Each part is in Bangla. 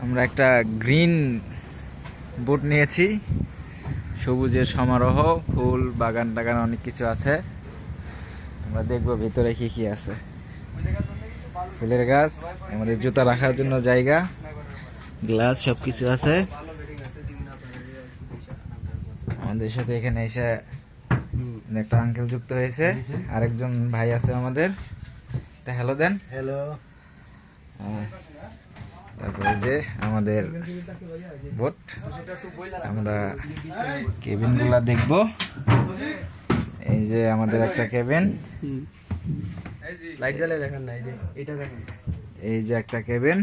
আমরা একটা গ্রিন বোট নিয়েছি, সবুজের সমারোহ, ফুল বাগান টাগান অনেক কিছু আছে। আমরা দেখবো ভিতরে কি কি আছে। ফুলের গাছ, আমাদের জুতা রাখার জন্য জায়গা, গ্লাস সবকিছু আছে। আমাদের সাথে এখানে এসে একটা আঙ্কেল যুক্ত হয়েছে, আরেকজন ভাই আছে আমাদের। হ্যালো দেন। হ্যালো। তারপরে যে আমাদের বোট, আমরা কেবিন গুলা দেখবো। এই যে আমাদের একটা কেবিন, লাইট জ্বালিয়ে দেখেন না, এই যে এটা দেখেন, এই যে একটা কেবিন,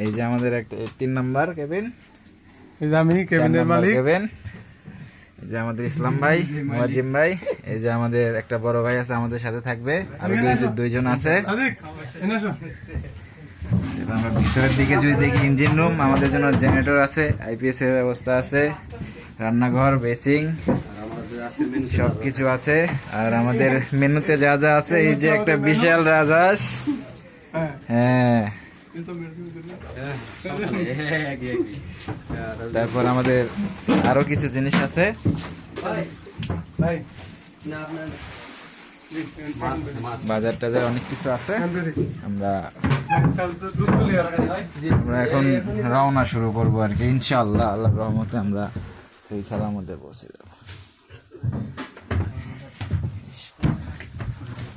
এই যে আমাদের একটা 3 নাম্বার কেবিন, এই যে আমি কেবিনের মালিক। কেবিন, এই যে আমাদের ইসলাম ভাই, মুয়াজ্জিম ভাই, এই যে আমাদের একটা বড় ভাই আছে আমাদের সাথে থাকবে, আরো দুইজন আছে। এবার আমরা ভিতরের দিকে যদি দেখি, ইঞ্জিন রুম, আমাদের জন্য জেনারেটর আছে, আইপিএস এর ব্যবস্থা আছে, রান্নাঘর, বেসিং সবকিছু আছে। আর আমাদের মেনুতে যা যা আছে, এই যে একটা বিশাল রাজহাঁস, হ্যাঁ। তারপর আমাদের আরো কিছু জিনিস আছে, বাজার টাজার অনেক কিছু আছে। আমরা এখন রওনা শুরু করবো আর কি, ইনশাআল্লাহ। আল্লাহর রহমতে আমরা এই সালামতে পৌঁছে যাব।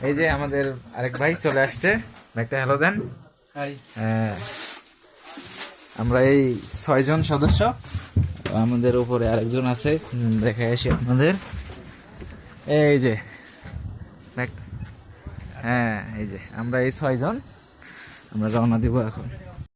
এই যে আমাদের আরেক ভাই চলে আসছে, একটা হ্যালো দেন। হ্যাঁ, আমরা এই 6 জন সদস্য, আমাদের উপরে আরেকজন আছে, দেখা আসি আপনাদের। এই যে হ্যাঁ, এই যে আমরা এই 6 জন, আমরা রওনা দিব এখন।